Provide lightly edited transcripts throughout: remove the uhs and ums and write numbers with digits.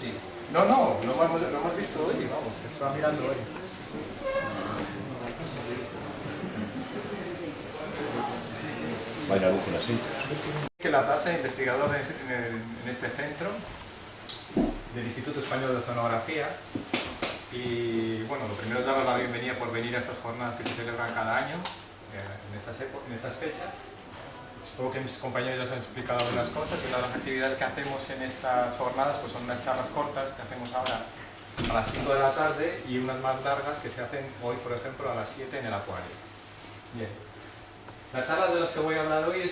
Sí. No, lo hemos visto hoy, vamos, se está mirando hoy. Vaya luz así. Que la tasa de investigador en este centro del Instituto Español de Oceanografía. Y bueno, lo primero es daros la bienvenida por venir a estas jornadas que se celebran cada año en estas fechas. Supongo que mis compañeros ya os han explicado algunas cosas, y una de las actividades que hacemos en estas jornadas pues son unas charlas cortas que hacemos ahora a las 5 de la tarde y unas más largas que se hacen hoy, por ejemplo, a las 7 en el acuario. Bien. La charla de las que voy a hablar hoy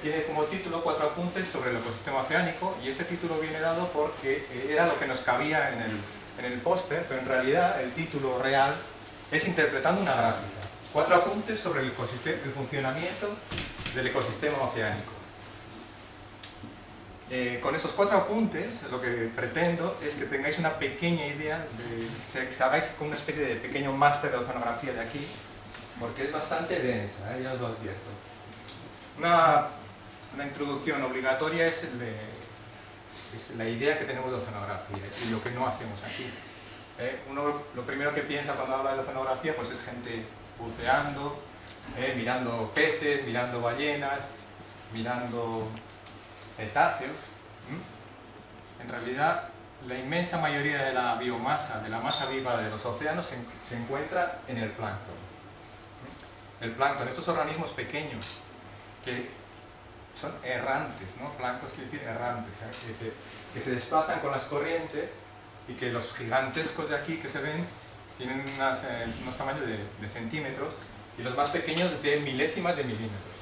tiene como título 4 apuntes sobre el ecosistema oceánico, y este título viene dado porque era lo que nos cabía en el póster, pero en realidad el título real es Interpretando una gráfica. 4 apuntes sobre el funcionamiento del ecosistema oceánico. Con esos 4 apuntes lo que pretendo es que tengáis una pequeña idea, que hagáis con una especie de pequeño máster de oceanografía de aquí, porque es bastante densa, ya os lo advierto. Una introducción obligatoria es la idea que tenemos de oceanografía y lo que no hacemos aquí. Uno lo primero que piensa cuando habla de oceanografía pues es gente buceando, mirando peces, mirando ballenas, mirando cetáceos. En realidad, la inmensa mayoría de la biomasa, de la masa viva de los océanos se encuentra en el plancton. El plancton, estos organismos pequeños que son errantes, ¿no? Plancton quiere decir errantes, que se desplazan con las corrientes, y que los gigantescos de aquí que se ven tienen unos tamaños de centímetros, y los más pequeños de milésimas de milímetros.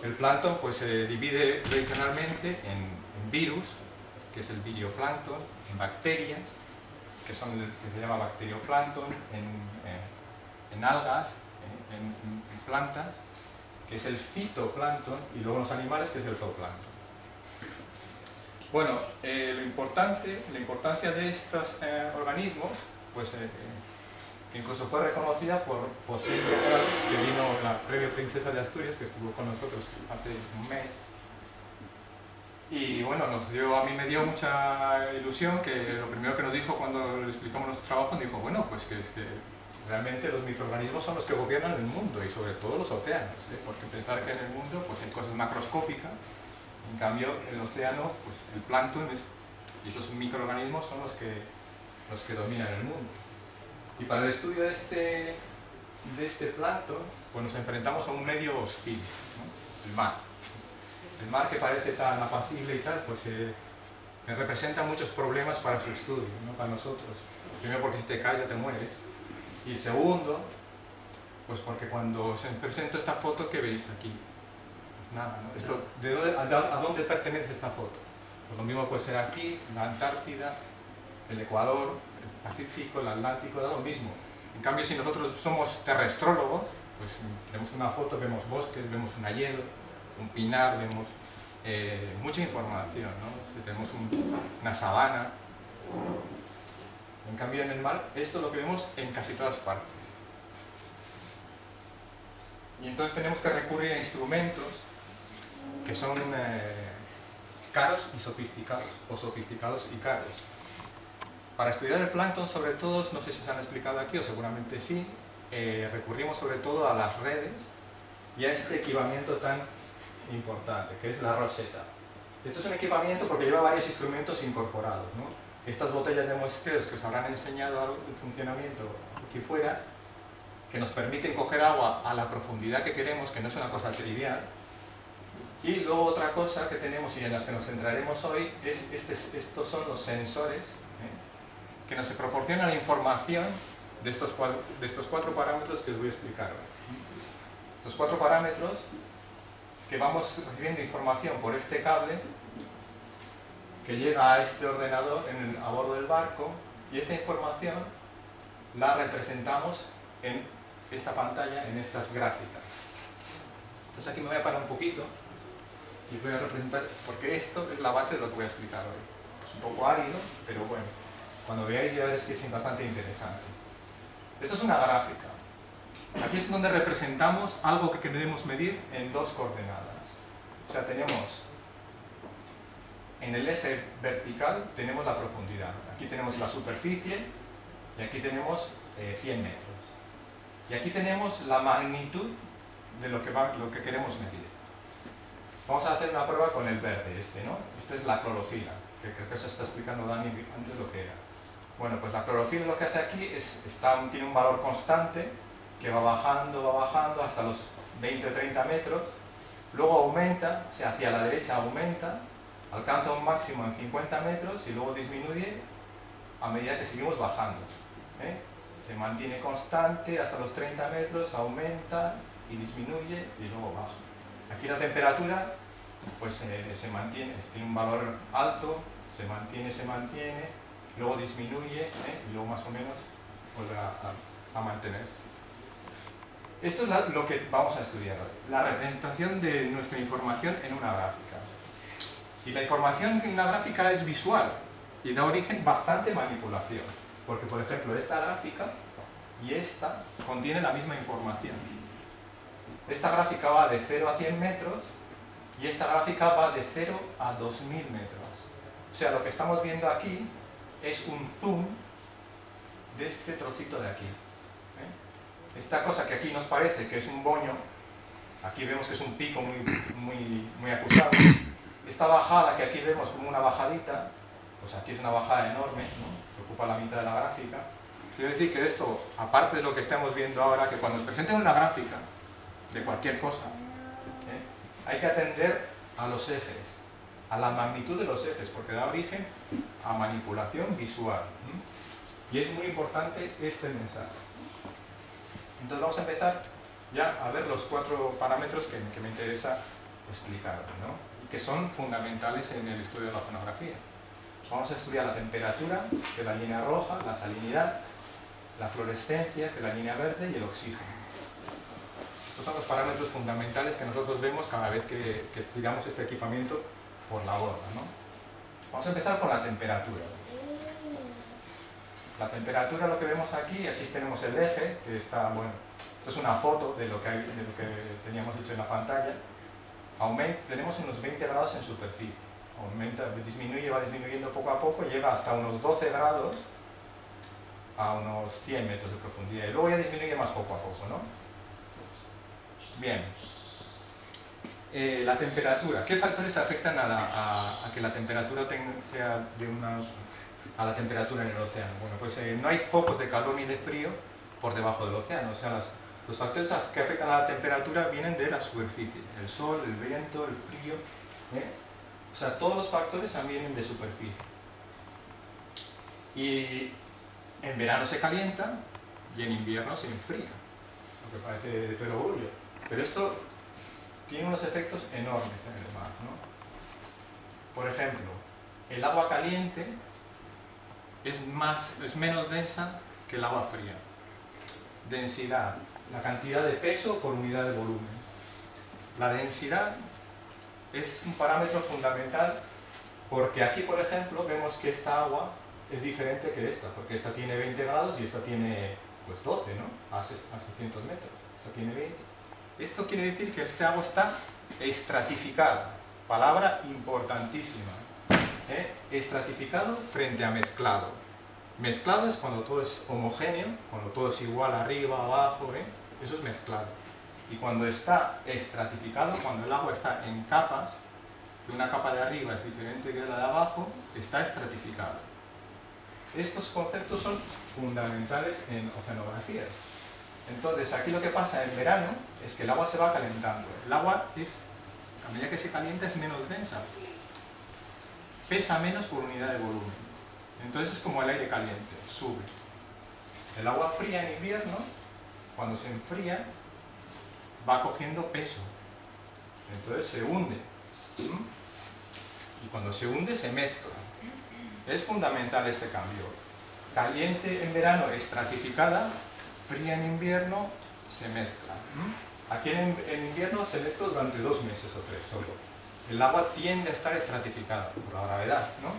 El plancton pues se divide tradicionalmente en virus, que es el virioplancton, en bacterias, que se llama bacterioplancton, en algas, en plantas, que es el fitoplancton, y luego en los animales, que es el zooplancton. Bueno, la importancia de estos organismos, pues incluso fue reconocida por Silvia Real, que vino la previa princesa de Asturias, que estuvo con nosotros hace un mes. Y bueno, a mí me dio mucha ilusión, que lo primero que nos dijo cuando le explicamos nuestro trabajo, nos dijo, bueno, pues que es que realmente los microorganismos son los que gobiernan el mundo, y sobre todo los océanos, porque pensar que en el mundo pues hay cosas macroscópicas, en cambio el océano, pues el plancton y esos microorganismos son los que dominan el mundo. Y para el estudio de este plancton, pues nos enfrentamos a un medio hostil, ¿no? El mar. El mar, que parece tan apacible y tal, pues representa muchos problemas para su estudio, ¿no? Para nosotros. Primero, porque si te caes ya te mueres. Y segundo, pues porque cuando os presento esta foto, ¿qué veis aquí? Pues nada, ¿no? ¿A dónde pertenece esta foto? Pues lo mismo puede ser aquí, la Antártida, el Ecuador, el Pacífico, el Atlántico, da lo mismo. En cambio, si nosotros somos terrestrólogos, pues vemos una foto, vemos bosques, vemos un hayedo, un pinar, vemos mucha información, ¿no? Si tenemos una sabana. En cambio, en el mar, esto es lo que vemos en casi todas partes. Y entonces tenemos que recurrir a instrumentos que son caros y sofisticados, o sofisticados y caros. Para estudiar el plancton, sobre todo, no sé si se han explicado aquí, o seguramente sí, recurrimos sobre todo a las redes y a este equipamiento tan importante, que es la roseta. Esto es un equipamiento porque lleva varios instrumentos incorporados, ¿no? Estas botellas de muestreos que os habrán enseñado el funcionamiento aquí fuera, que nos permiten coger agua a la profundidad que queremos, que no es una cosa trivial. Y luego otra cosa que tenemos, y en las que nos centraremos hoy, es estos son los sensores, que nos proporcionan la información de estos 4 parámetros que os voy a explicar hoy. Estos 4 parámetros, que vamos recibiendo información por este cable que llega a este ordenador a bordo del barco, y esta información la representamos en esta pantalla, en estas gráficas. Entonces aquí me voy a parar un poquito y voy a representar, porque esto es la base de lo que voy a explicar hoy. Es un poco árido, pero bueno, cuando veáis ya veréis que es bastante interesante. Esto es una gráfica. Aquí es donde representamos algo que queremos medir en 2 coordenadas. O sea, tenemos en el eje vertical tenemos la profundidad. Aquí tenemos la superficie y aquí tenemos 100 metros. Y aquí tenemos la magnitud de lo que queremos medir. Vamos a hacer una prueba con el verde ¿no? Esta es la clorofila, que creo que se está explicando Dani antes lo que era. Bueno, pues la clorofila lo que hace aquí tiene un valor constante que va bajando hasta los 20 o 30 metros, luego aumenta, o sea, hacia la derecha aumenta, alcanza un máximo en 50 metros y luego disminuye a medida que seguimos bajando. Se mantiene constante hasta los 30 metros, aumenta y disminuye y luego baja. Aquí la temperatura pues se mantiene, tiene un valor alto, se mantiene, luego disminuye y luego más o menos vuelve a mantenerse. Esto es lo que vamos a estudiar hoy, la representación de nuestra información en una gráfica. Y la información en una gráfica es visual y da origen bastante manipulación, porque por ejemplo esta gráfica y esta contienen la misma información. Esta gráfica va de 0 a 100 metros y esta gráfica va de 0 a 2000 metros. O sea, lo que estamos viendo aquí es un zoom de este trocito de aquí. Esta cosa que aquí nos parece que es un boño, aquí vemos que es un pico muy acusado. Esta bajada que aquí vemos como una bajadita, pues aquí es una bajada enorme, ¿no? Que ocupa la mitad de la gráfica. Quiere decir que esto, aparte de lo que estamos viendo ahora, que cuando nos presenten una gráfica de cualquier cosa, hay que atender a los ejes, a la magnitud de los ejes, porque da origen a manipulación visual. Y es muy importante este mensaje. Entonces vamos a empezar ya a ver los 4 parámetros que me interesa explicar, ¿no? Y que son fundamentales en el estudio de la oceanografía. Vamos a estudiar la temperatura, que es la línea roja, la salinidad, la fluorescencia, que es la línea verde, y el oxígeno. Estos son los parámetros fundamentales que nosotros vemos cada vez que tiramos este equipamiento por la borda, ¿no? Vamos a empezar con la temperatura. La temperatura, lo que vemos aquí tenemos el eje, que está, bueno, esto es una foto de lo que teníamos hecho en la pantalla. Tenemos unos 20 grados en superficie. Aumenta, disminuye, va disminuyendo poco a poco, llega hasta unos 12 grados a unos 100 metros de profundidad. Y luego ya disminuye más poco a poco, ¿no? Bien. La temperatura. ¿Qué factores afectan a que la temperatura sea a la temperatura en el océano? Bueno, pues no hay focos de calor ni de frío por debajo del océano. O sea, los factores que afectan a la temperatura vienen de la superficie. El sol, el viento, el frío. O sea, todos los factores vienen de superficie. Y en verano se calienta y en invierno se enfría. Lo que parece de perogrullo. Pero esto tiene unos efectos enormes en el mar, ¿no? Por ejemplo, el agua caliente es menos densa que el agua fría. Densidad, la cantidad de peso por unidad de volumen. La densidad es un parámetro fundamental porque aquí, por ejemplo, vemos que esta agua es diferente que esta, porque esta tiene 20 grados y esta tiene pues 12, ¿no? A 600 metros. Esta tiene 20. Esto quiere decir que este agua está estratificada. Palabra importantísima. Estratificado frente a mezclado. Mezclado es cuando todo es homogéneo, cuando todo es igual arriba, abajo, eso es mezclado. Y cuando está estratificado, cuando el agua está en capas, que una capa de arriba es diferente que la de abajo, está estratificado. Estos conceptos son fundamentales en oceanografía. Entonces, aquí lo que pasa en verano es que el agua se va calentando. El agua a medida que se calienta, es menos densa. Pesa menos por unidad de volumen. Entonces es como el aire caliente, sube. El agua fría en invierno, cuando se enfría, va cogiendo peso. Entonces se hunde. Y cuando se hunde, se mezcla. Es fundamental este cambio. Caliente en verano, estratificada. Fría en invierno, se mezcla. Aquí en invierno se mezcla durante 2 meses o 3 solo. El agua tiende a estar estratificada por la gravedad, ¿no?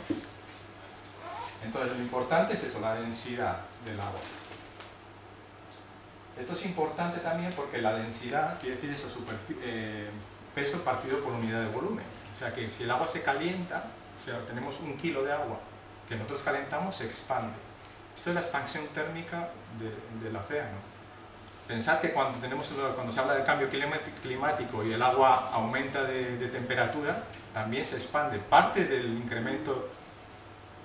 Entonces lo importante es eso, la densidad del agua. Esto es importante también porque la densidad quiere decir eso, peso partido por unidad de volumen. O sea que si el agua se calienta, O sea, tenemos 1 kilo de agua que nosotros calentamos, se expande. Esto es la expansión térmica del océano. Pensad que cuando se habla del cambio climático y el agua aumenta de temperatura, también se expande. Parte del incremento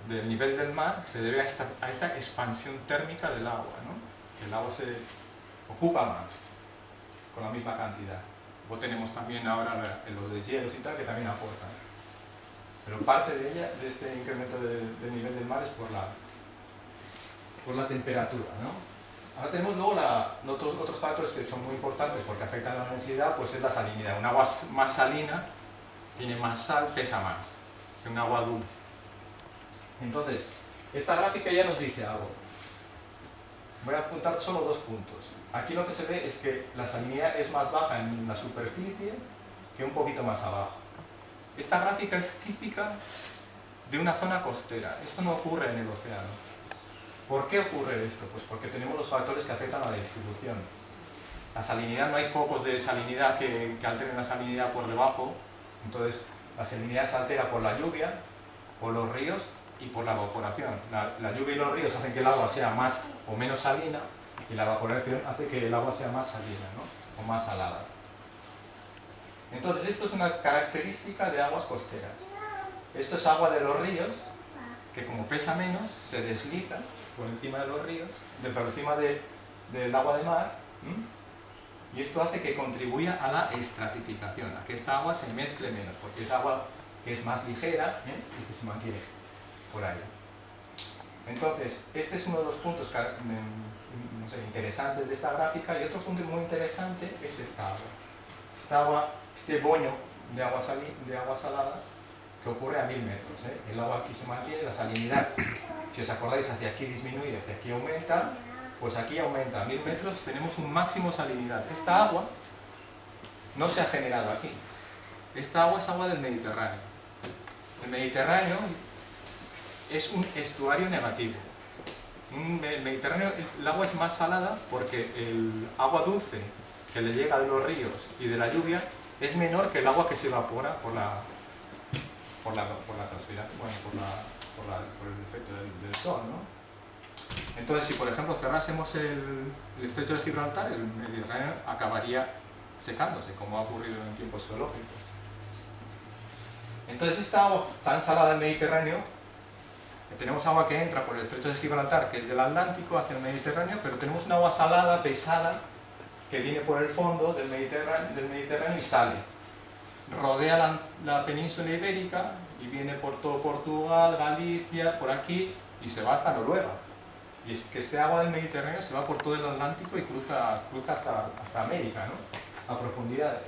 del nivel del mar se debe a esta expansión térmica del agua, ¿no? El agua se ocupa más con la misma cantidad. Luego tenemos también ahora los deshielos y tal que también aportan. Pero parte de ella, de este incremento del nivel del mar, es por la temperatura, ¿no? Ahora tenemos luego otros factores que son muy importantes porque afectan a la densidad, pues es la salinidad. Un agua más salina tiene más sal, pesa más que un agua dulce. Entonces, esta gráfica ya nos dice algo. Voy a apuntar solo 2 puntos. Aquí lo que se ve es que la salinidad es más baja en la superficie que un poquito más abajo. Esta gráfica es típica de una zona costera. Esto no ocurre en el océano. ¿Por qué ocurre esto? Pues porque tenemos los factores que afectan a la distribución. La salinidad, no hay focos de salinidad que alteren la salinidad por debajo. Entonces, la salinidad se altera por la lluvia, por los ríos y por la evaporación. La lluvia y los ríos hacen que el agua sea más o menos salina, y la evaporación hace que el agua sea más salina, ¿no? O más salada. Entonces, esto es una característica de aguas costeras. Esto es agua de los ríos, que como pesa menos, se desliza por encima de los ríos, por encima del agua de mar, y esto hace que contribuya a la estratificación, a que esta agua se mezcle menos, porque es agua que es más ligera y que se mantiene por ahí. Entonces, este es uno de los puntos interesantes de esta gráfica, y otro punto muy interesante es esta agua, este boño de agua salada, que ocurre a 1000 metros. El agua aquí se mantiene, la salinidad, si os acordáis, hacia aquí disminuye, hacia aquí aumenta, pues aquí aumenta. A 1000 metros tenemos un máximo salinidad. Esta agua no se ha generado aquí. Esta agua es agua del Mediterráneo. El Mediterráneo es un estuario negativo. En el Mediterráneo el agua es más salada porque el agua dulce que le llega de los ríos y de la lluvia es menor que el agua que se evapora por la transpiración, bueno, por el efecto del sol, ¿no? Entonces, si por ejemplo cerrásemos el estrecho de Gibraltar, el Mediterráneo acabaría secándose, como ha ocurrido en tiempos geológicos. Entonces, esta agua tan salada del Mediterráneo, tenemos agua que entra por el estrecho de Gibraltar, que es del Atlántico, hacia el Mediterráneo, pero tenemos una agua salada, pesada, que viene por el fondo del Mediterráneo y sale. Rodea la península ibérica y viene por todo Portugal, Galicia, por aquí, y se va hasta Noruega. Y es que este agua del Mediterráneo se va por todo el Atlántico y cruza hasta América, ¿no? A profundidades.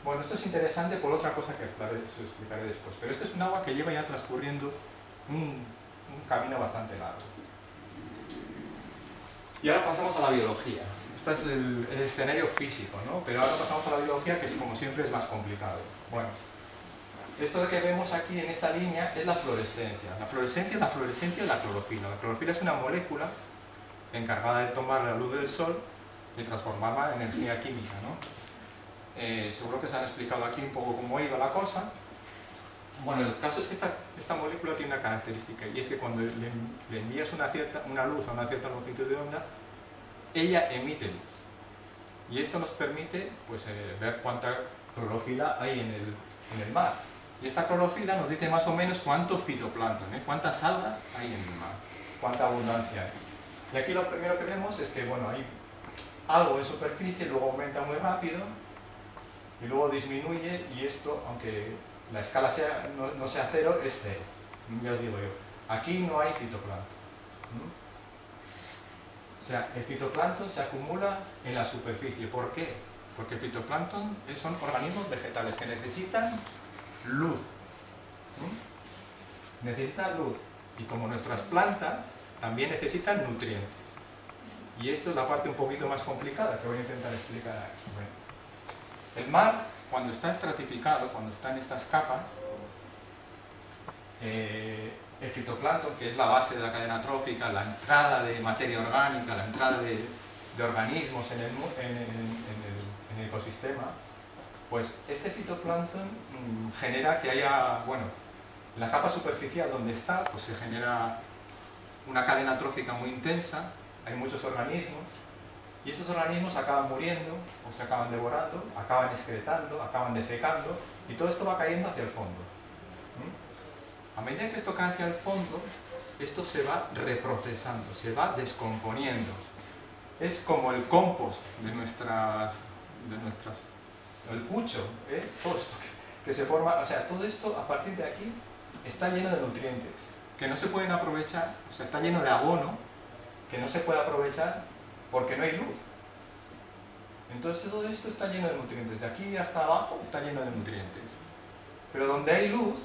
Bueno, esto es interesante por otra cosa que os explicaré después, pero este es un agua que lleva ya transcurriendo un camino bastante largo. Y ahora pasamos a la biología. Este es el escenario físico, ¿no? Pero ahora pasamos a la biología, que como siempre es más complicado. Bueno, esto que vemos aquí en esta línea es la fluorescencia. La fluorescencia es la fluorescencia de la clorofila. La clorofila es una molécula encargada de tomar la luz del sol y transformarla en energía química, ¿no? Seguro que se han explicado aquí un poco cómo iba la cosa. Bueno, el caso es que esta molécula tiene una característica, y es que cuando le envías una luz a una cierta longitud de onda, ella emite luz. Y esto nos permite pues, ver cuánta clorofila hay en el mar. Y esta clorofila nos dice más o menos cuánto fitoplancton, cuántas algas hay en el mar, cuánta abundancia hay. Y aquí lo primero que vemos es que bueno, hay algo en superficie, luego aumenta muy rápido y luego disminuye, y esto, aunque la escala no sea cero, es cero. Ya os digo yo, aquí no hay fitoplancton. O sea, el fitoplancton se acumula en la superficie. ¿Por qué? Porque el fitoplancton son organismos vegetales que necesitan luz. Necesitan luz. Y como nuestras plantas, también necesitan nutrientes. Y esto es la parte un poquito más complicada que voy a intentar explicar aquí. Bueno, el mar, cuando está estratificado, cuando está en estas capas, el fitoplancton, que es la base de la cadena trófica, la entrada de materia orgánica, la entrada de organismos en el ecosistema, pues este fitoplancton genera que haya, bueno, En la capa superficial donde está, pues se genera una cadena trófica muy intensa, hay muchos organismos, y esos organismos acaban muriendo, o se acaban devorando, acaban excretando, acaban defecando, y todo esto va cayendo hacia el fondo. A medida que esto cae hacia el fondo, esto se va reprocesando, se va descomponiendo. Es como el compost de nuestras el pucho, todo esto que se forma, o sea, todo esto a partir de aquí está lleno de nutrientes que no se pueden aprovechar, o sea, está lleno de abono que no se puede aprovechar porque no hay luz. Entonces todo esto está lleno de nutrientes, de aquí hasta abajo está lleno de nutrientes. Pero donde hay luz,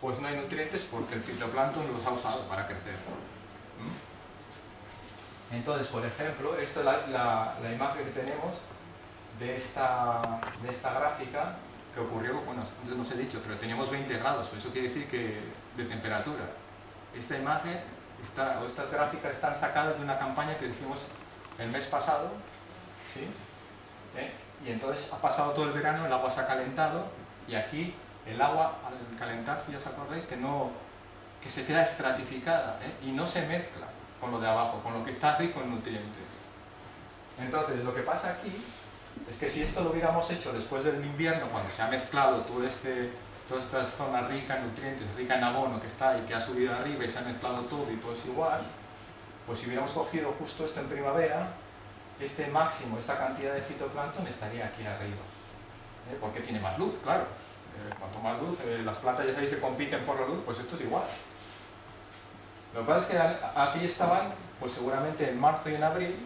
pues no hay nutrientes porque el fitoplancton los ha usado para crecer. Entonces, por ejemplo, esta es la imagen que tenemos de esta gráfica que ocurrió, bueno, antes no os he dicho, pero teníamos 20 grados, eso quiere decir que de temperatura. Esta imagen, o estas gráficas están sacadas de una campaña que hicimos el mes pasado, ¿sí? Y entonces ha pasado todo el verano, el agua se ha calentado, y aquí el agua, al calentar, si os acordáis, que se queda estratificada, y no se mezcla con lo de abajo, con lo que está rico en nutrientes. Entonces, lo que pasa aquí es que si esto lo hubiéramos hecho después del invierno, cuando se ha mezclado toda esta zona rica en nutrientes, rica en abono que está y que ha subido arriba y se ha mezclado todo y todo es igual, pues si hubiéramos cogido justo esto en primavera, este máximo, esta cantidad de fitoplancton estaría aquí arriba. Porque tiene más luz, claro. Cuanto más luz, las plantas ya sabéis que compiten por la luz, pues esto es igual. Lo que pasa es que aquí estaban, pues seguramente en marzo y en abril,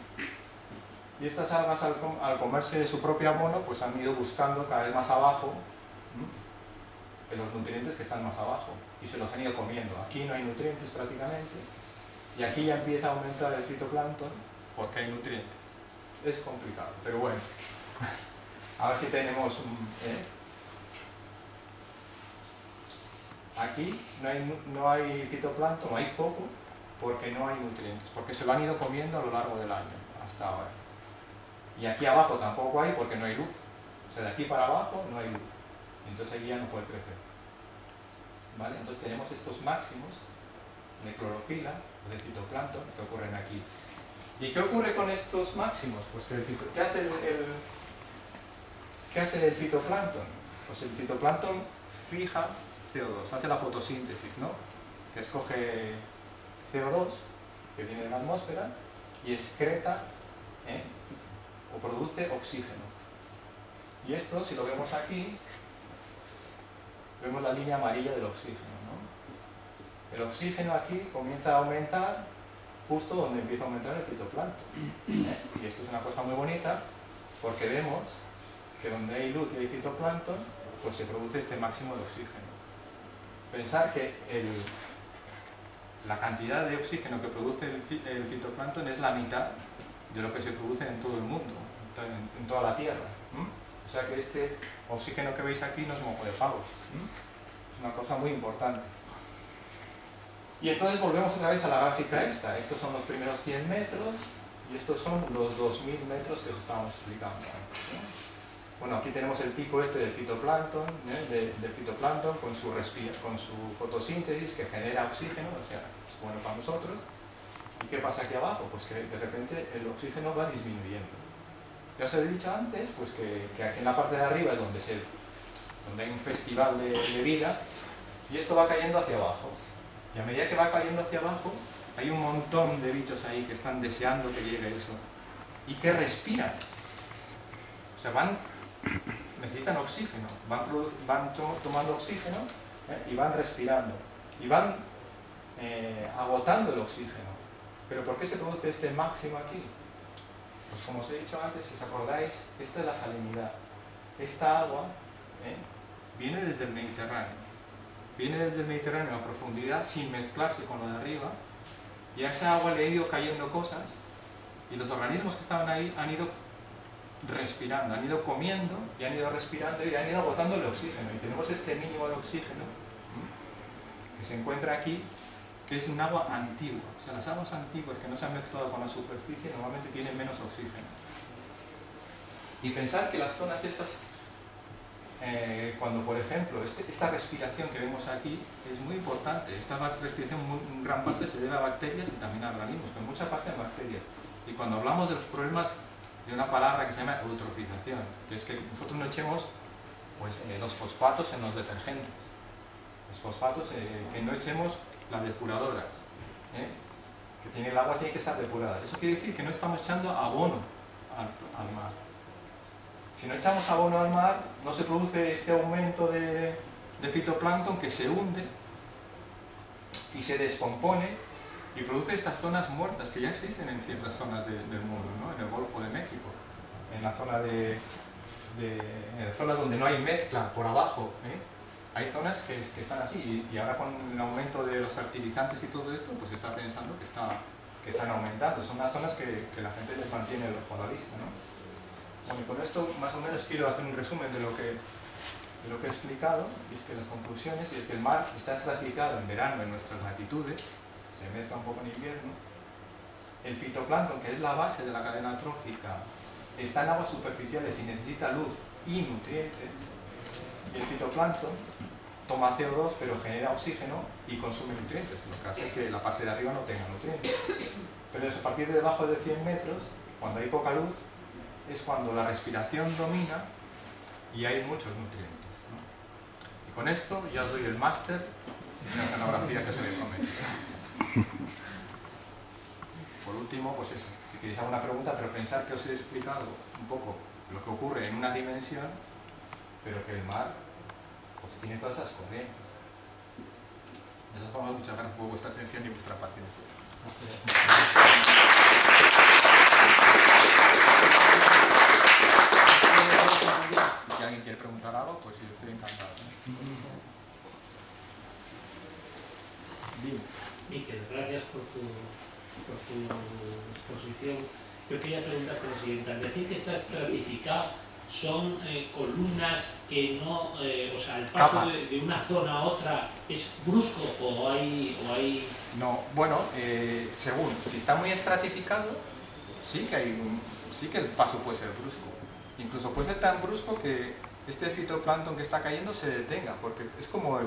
y estas algas al comerse su propio abono, pues han ido buscando cada vez más abajo los nutrientes que están más abajo, y se los han ido comiendo. Aquí no hay nutrientes prácticamente, y aquí ya empieza a aumentar el fitoplancton porque hay nutrientes. Es complicado, pero bueno. A ver si tenemos Aquí no hay fitoplancton, no hay poco, porque no hay nutrientes, porque se lo han ido comiendo a lo largo del año, hasta ahora. Y aquí abajo tampoco hay porque no hay luz. O sea, de aquí para abajo no hay luz. Entonces aquí ya no puede crecer. ¿Vale? Entonces tenemos estos máximos de clorofila, de fitoplancton, que ocurren aquí. ¿Y qué ocurre con estos máximos? Pues que ¿qué hace el fitoplancton? Pues el fitoplancton fija CO2, hace la fotosíntesis, ¿no? Que escoge CO2, que viene de la atmósfera, y excreta, o produce oxígeno. Y esto, si lo vemos aquí, vemos la línea amarilla del oxígeno, ¿no? El oxígeno aquí comienza a aumentar justo donde empieza a aumentar el fitoplancton. Y esto es una cosa muy bonita, porque vemos que donde hay luz y hay fitoplancton, pues se produce este máximo de oxígeno. Pensar que la cantidad de oxígeno que produce el fitoplancton es la mitad de lo que se produce en todo el mundo, en toda la Tierra. O sea que este oxígeno que veis aquí no es moco de pavo. Es una cosa muy importante. Y entonces volvemos otra vez a la gráfica esta. Estos son los primeros 100 metros y estos son los 2000 metros que os estábamos explicando antes. Bueno, aquí tenemos el pico este del fitoplancton, del fitoplancton con su fotosíntesis que genera oxígeno, o sea, es bueno para nosotros. ¿Y qué pasa aquí abajo? Pues que de repente el oxígeno va disminuyendo. Ya os he dicho antes, pues que aquí en la parte de arriba es donde hay un festival de vida, y esto va cayendo hacia abajo. Y a medida que va cayendo hacia abajo, hay un montón de bichos ahí que están deseando que llegue eso. Y que respiran. O sea, necesitan oxígeno, van tomando oxígeno, y van respirando. Y van agotando el oxígeno. ¿Pero por qué se produce este máximo aquí? Pues como os he dicho antes, si os acordáis, esta es la salinidad. Esta agua viene desde el Mediterráneo. Viene desde el Mediterráneo a profundidad sin mezclarse con lo de arriba, y a esa agua le ha ido cayendo cosas, y los organismos que estaban ahí han ido respirando, han ido comiendo y han ido respirando y han ido agotando el oxígeno. Y tenemos este mínimo de oxígeno que se encuentra aquí, que es un agua antigua. O sea, las aguas antiguas que no se han mezclado con la superficie normalmente tienen menos oxígeno. Y pensar que las zonas estas cuando, por ejemplo, esta respiración que vemos aquí es muy importante. Esta respiración en gran parte se debe a bacterias y también a organismos, pero en mucha parte a bacterias. Y cuando hablamos de los problemas de una palabra que se llama eutrofización, que es que nosotros no echemos pues, los fosfatos en los detergentes, los fosfatos, que no echemos las depuradoras, que tiene el agua tiene que estar depurada. Eso quiere decir que no estamos echando abono al mar. Si no echamos abono al mar, no se produce este aumento de fitoplancton que se hunde y se descompone y produce estas zonas muertas que ya existen en ciertas zonas del mundo, ¿no? En el Golfo de México, en la zona en la zona donde no hay mezcla por abajo, hay zonas que están así, y ahora con el aumento de los fertilizantes y todo esto, pues se está pensando que están aumentando. Son las zonas que la gente les mantiene el ojo a la vista, ¿no? Bueno, y con esto más o menos quiero hacer un resumen de lo que he explicado, y es que las conclusiones es que el mar está estratificado en verano en nuestras latitudes, se mezcla un poco en invierno. El fitoplancton, que es la base de la cadena trófica, está en aguas superficiales y necesita luz y nutrientes. Y el fitoplancton toma CO2 pero genera oxígeno y consume nutrientes, lo que hace que la parte de arriba no tenga nutrientes. Pero a partir de debajo de 100 metros, cuando hay poca luz, es cuando la respiración domina y hay muchos nutrientes, ¿no? Y con esto ya os doy el máster en oceanografía que se me promete. Por último, pues eso, si queréis alguna pregunta, pero pensar que os he explicado un poco lo que ocurre en una dimensión, pero que el mar pues tiene todas esas corrientes. De todas formas, muchas gracias por vuestra atención y vuestra paciencia. Si alguien quiere preguntar algo, pues sí, estoy encantado. Dime. Miquel, gracias por tu exposición. Yo quería preguntarte lo siguiente: al decir que está estratificado, ¿son columnas que no, o sea, el paso de una zona a otra es brusco o hay... No, bueno, según, si está muy estratificado, sí que el paso puede ser brusco. Incluso puede ser tan brusco que este fitoplancton que está cayendo se detenga, porque es como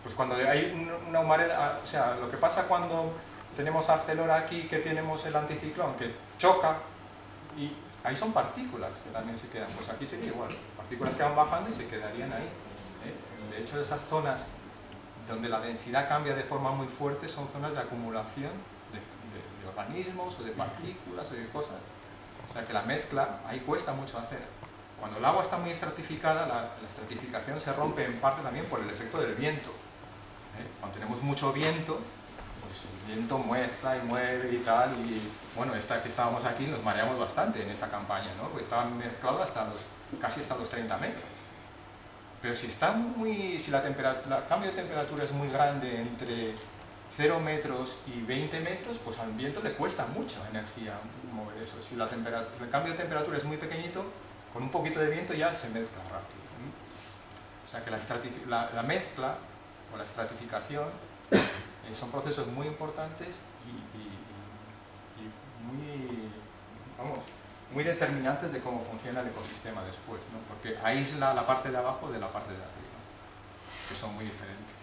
pues cuando hay una humareda, o sea, lo que pasa cuando tenemos Arcelor aquí, que tenemos el anticiclón, que choca, y ahí son partículas que también se quedan. Pues aquí sería igual, partículas que van bajando y se quedarían ahí. De hecho, esas zonas donde la densidad cambia de forma muy fuerte son zonas de acumulación de organismos o de partículas o de cosas. O sea que la mezcla ahí cuesta mucho hacer. Cuando el agua está muy estratificada, la estratificación se rompe en parte también por el efecto del viento. Cuando tenemos mucho viento, pues el viento mezcla y mueve y tal, y bueno, que estábamos aquí nos mareamos bastante en esta campaña, ¿no? Porque estaban mezclados casi hasta los 30 metros. Pero si el cambio de temperatura es muy grande entre 0 metros y 20 metros, pues al viento le cuesta mucha energía mover eso. Si el cambio de temperatura es muy pequeñito, con un poquito de viento ya se mezcla rápido. O sea que la mezcla o la estratificación son procesos muy importantes y muy determinantes de cómo funciona el ecosistema después, ¿no? Porque aísla la parte de abajo de la parte de arriba, que son muy diferentes.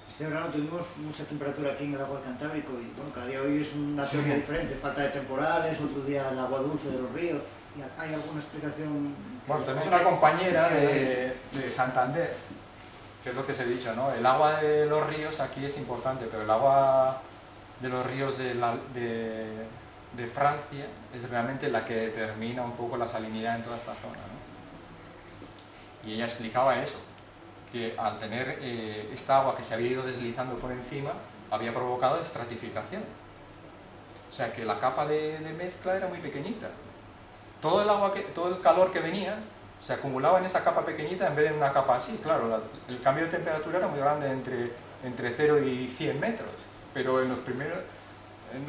Este verano tuvimos mucha temperatura aquí en el agua del Cantábrico y bueno, cada día hoy es una teoría diferente, falta de temporales, otro día el agua dulce de los ríos. ¿Y hay alguna explicación? Bueno, tenemos una compañera de Santander, que es lo que os he dicho, ¿no? El agua de los ríos aquí es importante, pero el agua de los ríos de Francia es realmente la que determina un poco la salinidad en toda esta zona, ¿no? Y ella explicaba eso, que al tener esta agua que se había ido deslizando por encima, había provocado estratificación. O sea que la capa de mezcla era muy pequeñita. Todo el calor que venía se acumulaba en esa capa pequeñita en vez de en una capa así. Claro, el cambio de temperatura era muy grande entre 0 y 100 metros, pero en los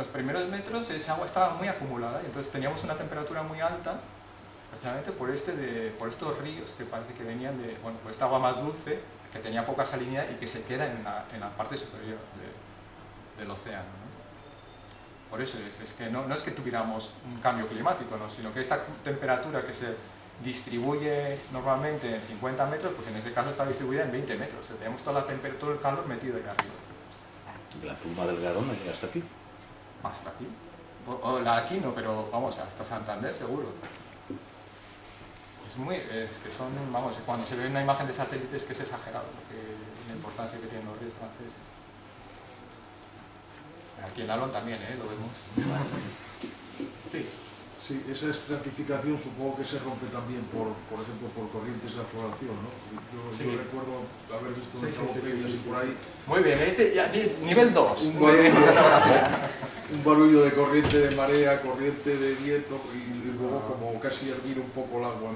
primeros metros esa agua estaba muy acumulada y entonces teníamos una temperatura muy alta, precisamente por estos ríos que parece que venían por esta agua más dulce, que tenía poca salinidad y que se queda en la parte superior del océano, ¿no? Por eso es que no es que tuviéramos un cambio climático, ¿no? Sino que esta temperatura distribuye normalmente en 50 metros, pues en este caso está distribuida en 20 metros. O sea, tenemos toda la temperatura, el calor metido ahí arriba. La pluma del Garona llega hasta aquí. Hasta aquí. O la aquí no, pero vamos, hasta Santander seguro. Es que son, vamos, cuando se ve una imagen de satélite es que es exagerado la importancia que tienen los ríos franceses. Aquí en Alon también, lo vemos. Sí. Sí, esa estratificación supongo que se rompe también por ejemplo, por corrientes de afloración, ¿no? Yo recuerdo haber visto en Cabo Peñas y por ahí... Muy bien, ya, nivel 2. Un barullo de corriente de marea, corriente de viento y luego como casi hervir un poco el agua.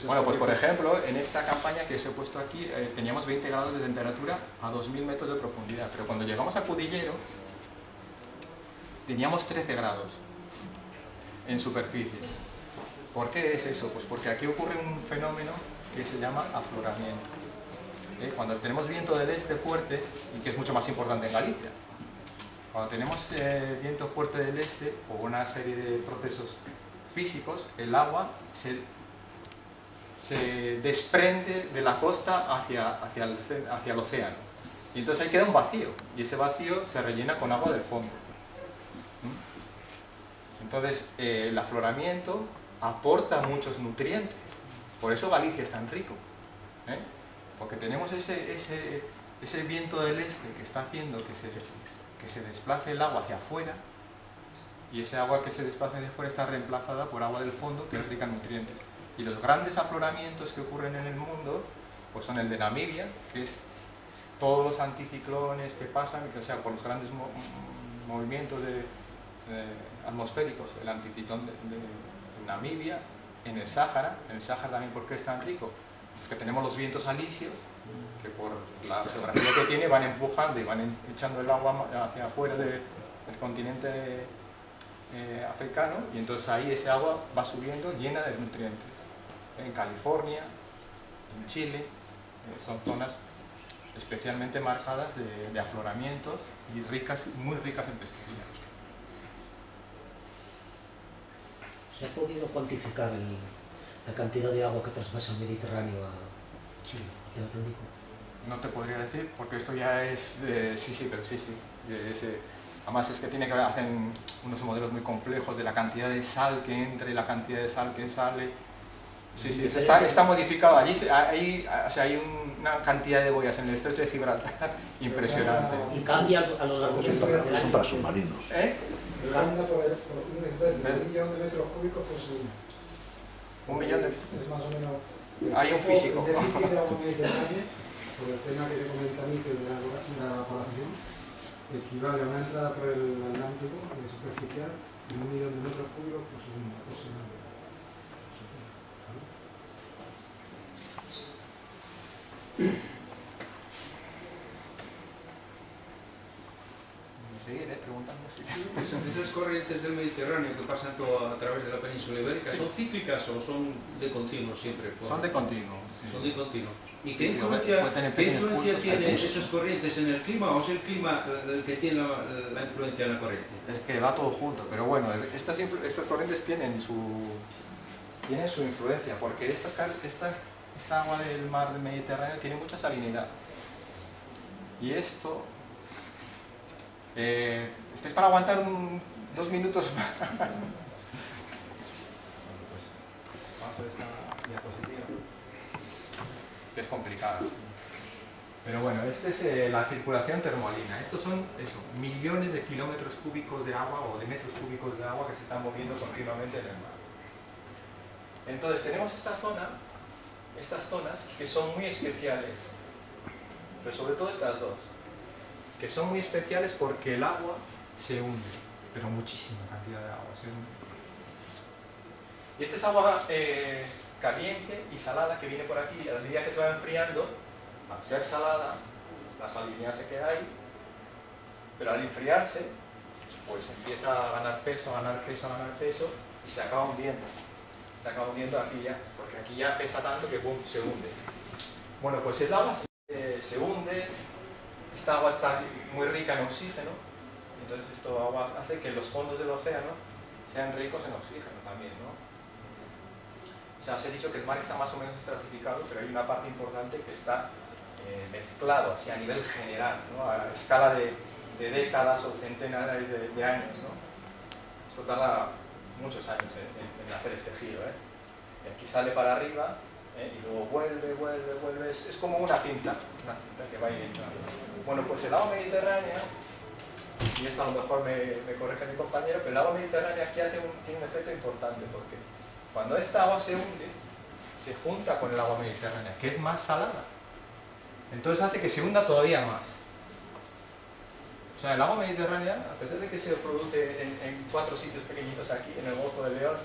Bueno, pues por ejemplo, en esta campaña que os he puesto aquí, teníamos 20 grados de temperatura a 2000 metros de profundidad, pero cuando llegamos a Cudillero teníamos 13 grados en superficie. ¿Por qué es eso? Pues porque aquí ocurre un fenómeno que se llama afloramiento. Cuando tenemos viento del este fuerte, y que es mucho más importante en Galicia, cuando tenemos viento fuerte del este o una serie de procesos físicos, el agua se desprende de la costa hacia el océano. Y entonces ahí queda un vacío, y ese vacío se rellena con agua del fondo. Entonces, el afloramiento aporta muchos nutrientes. Por eso Galicia es tan rico. Porque tenemos ese viento del este que está haciendo que se desplace el agua hacia afuera, y ese agua que se desplaza hacia afuera está reemplazada por agua del fondo que es rica en nutrientes. Y los grandes afloramientos que ocurren en el mundo pues son el de Namibia, que es todos los anticiclones que pasan, o sea, por los grandes movimientos atmosféricos, el anticiclón de Namibia, en el Sáhara también. ¿Por qué es tan rico? Porque tenemos los vientos alisios que por la geografía que tiene van empujando y van echando el agua hacia afuera del continente africano, y entonces ahí ese agua va subiendo llena de nutrientes. En California, en Chile, son zonas especialmente marcadas de afloramientos y muy ricas en pesquería. ¿Se ha podido cuantificar la cantidad de agua que traspasa el Mediterráneo al Atlántico? No te podría decir, porque esto ya es... pero sí. Además es que tiene que hacen unos modelos muy complejos de la cantidad de sal que entra y la cantidad de sal que sale. Sí, está modificado. Allí hay una cantidad de boyas en el estrecho de Gibraltar impresionante. Y cambia a lo largo del Atlántico. Son para submarinos. Anda por un millón de metros cúbicos por segundo. Un millón de... Es más o menos... Hay un físico. El déficit de agua mediterránea, por el tema que te comenta a mí, que de la evaporación, equivale a una entrada por el Atlántico superficial de 1 millón de metros cúbicos por segundo aproximadamente. Seguir preguntando. Esas corrientes del Mediterráneo que pasan a través de la península ibérica, ¿son cíclicas o son de continuo siempre? Son de continuo. Son de continuo. ¿Y qué Sí, influencia pulsos, tiene esas corrientes en el clima, o es el clima el que tiene la influencia en la corriente? Es que va todo junto, pero bueno, estas corrientes tienen su influencia, porque esta agua del mar del Mediterráneo tiene mucha salinidad. Y esto... ¿estáis para aguantar 2 minutos más? Bueno, pues vamos a ver esta diapositiva, que es complicada. Pero bueno, esta es la circulación termolina. Estos son millones de kilómetros cúbicos de agua o de metros cúbicos de agua que se están moviendo continuamente en el mar. Entonces tenemos estas zonas que son muy especiales, pero sobre todo estas dos, que son muy especiales porque el agua se hunde, pero muchísima cantidad de agua se hunde. Y esta es agua caliente y salada que viene por aquí, y a medida que se va enfriando, al ser salada, la salinidad se queda ahí, pero al enfriarse, pues empieza a ganar peso, y se acaba hundiendo. Se acaba hundiendo aquí ya, porque aquí ya pesa tanto que se hunde. Bueno, pues el agua se hunde. Esta agua está muy rica en oxígeno, entonces esto hace que los fondos del océano sean ricos en oxígeno también, ¿no? O sea, os he dicho que el mar está más o menos estratificado, pero hay una parte importante que está mezclado, así a nivel general, ¿no? A escala de décadas o centenares de años, ¿no? Esto tarda muchos años en hacer este giro, ¿eh? Y aquí sale para arriba, y luego vuelve, es como una cinta que va yendo. Bueno, pues el agua mediterránea, y esto a lo mejor me corrige mi compañero, pero el agua mediterránea aquí tiene un efecto importante, porque cuando esta agua se hunde, se junta con el agua mediterránea, que es más salada. Entonces hace que se hunda todavía más. O sea, el agua mediterránea, a pesar de que se produce en 4 sitios pequeñitos aquí, en el Golfo de León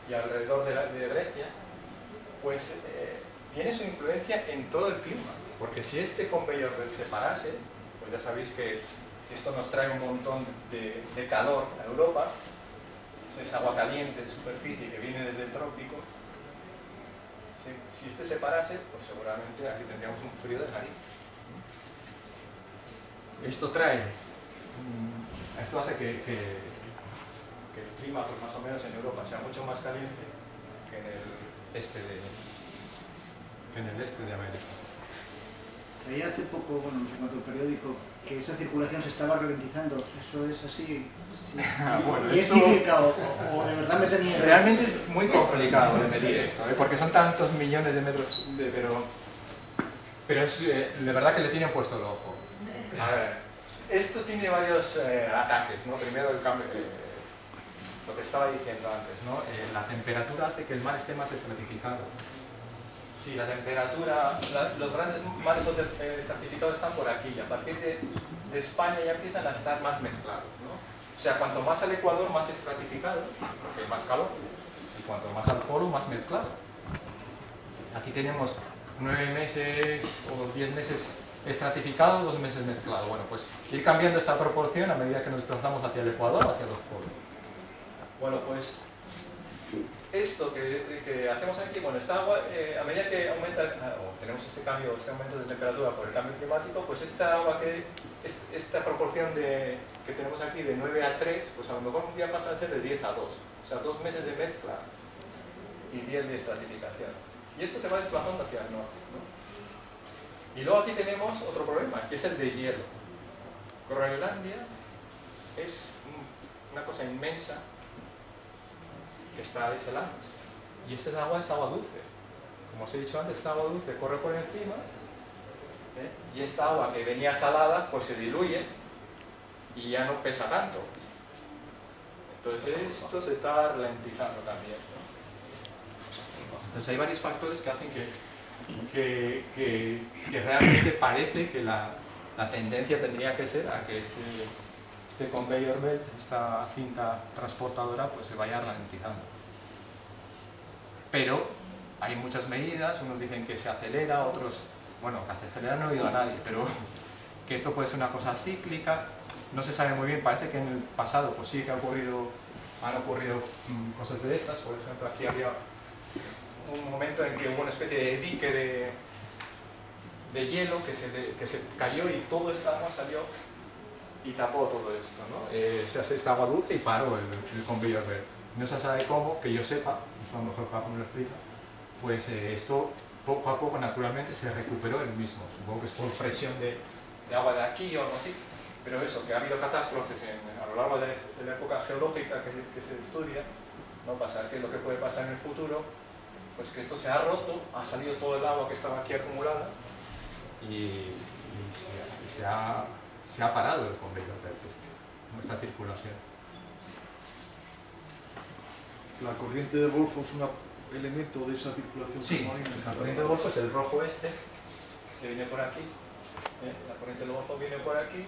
y alrededor de Grecia, pues tiene su influencia en todo el clima. Porque si este conveyor belt se parase, pues ya sabéis que esto nos trae un montón de calor a Europa, es agua caliente de superficie que viene desde el trópico. Si este se parase, pues seguramente aquí tendríamos un frío de nariz. Esto hace que el clima, pues más o menos en Europa, sea mucho más caliente que en el este de América. Veía hace poco, bueno, no sé cuánto periódico, que esa circulación se estaba ralentizando. ¿Eso es así? Sí. Bueno, ¿Y es cíclica o de verdad me tenía... Realmente es muy complicado de medir esto, porque son tantos millones de metros, pero es de verdad que le tienen puesto el ojo. A ver, esto tiene varios ataques, ¿no? Primero el cambio, lo que estaba diciendo antes, ¿no? La temperatura hace que el mar esté más estratificado. Sí, la temperatura, los grandes mares estratificados están por aquí, y a partir de España ya empiezan a estar más mezclados, ¿no? O sea, cuanto más al ecuador, más estratificado, porque hay más calor, y cuanto más al polo, más mezclado. Aquí tenemos 9 meses o 10 meses estratificado, 2 meses mezclado. Bueno, pues ir cambiando esta proporción a medida que nos desplazamos hacia el ecuador, hacia los polos. Bueno, pues esto que hacemos aquí, bueno, esta agua, a medida que aumenta, o tenemos este aumento de temperatura por el cambio climático, pues esta agua esta proporción que tenemos aquí de 9 a 3, pues a lo mejor un día pasa a ser de 10 a 2. O sea, 2 meses de mezcla y 10 de estratificación. Y esto se va desplazando hacia el norte, ¿no? Y luego aquí tenemos otro problema, que es el deshielo. Groenlandia es una cosa inmensa que está deshelando. Y esta agua es agua dulce. Como os he dicho antes, esta agua dulce corre por encima, y esta agua que venía salada, pues se diluye y ya no pesa tanto. Entonces esto se está ralentizando también, ¿no? Entonces hay varios factores que hacen que realmente parece que la tendencia tendría que ser a que este conveyor belt, esta cinta transportadora, pues se vaya ralentizando. Pero hay muchas medidas, unos dicen que se acelera, otros, bueno, que se acelera no he oído a nadie, pero que esto puede ser una cosa cíclica, no se sabe muy bien, parece que en el pasado pues sí que han ocurrido cosas de estas. Por ejemplo, aquí había un momento en que hubo una especie de dique de hielo que se cayó y todo esta agua salió y tapó todo esto, ¿no? Se hace esta agua dulce y paró el conveyor belt. No se sabe cómo, que yo sepa, eso a lo mejor Paco me lo explica, pues esto poco a poco naturalmente se recuperó el mismo. Supongo que es por presión de agua de aquí o algo así, pero eso, que ha habido catástrofes a lo largo de la época geológica que se estudia, no pasa, ¿qué es lo que puede pasar en el futuro? Pues que esto se ha roto, ha salido todo el agua que estaba aquí acumulada y se ha parado el conveyor belt esta circulación. La corriente del Golfo es un elemento de esa circulación submarina. La corriente del Golfo es el rojo que viene por aquí. La corriente del Golfo viene por aquí,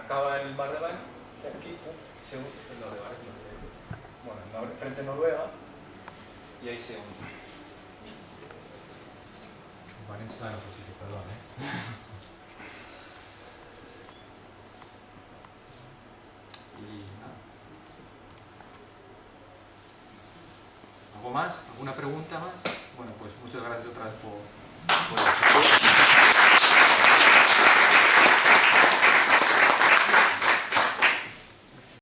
acaba en el mar de Báltico, y aquí se une frente a Noruega, y ahí se hunde. Valencia está en otro sitio, perdón, Y nada. ¿Algo más? ¿Alguna pregunta más? Bueno, pues muchas gracias otra vez por el apoyo.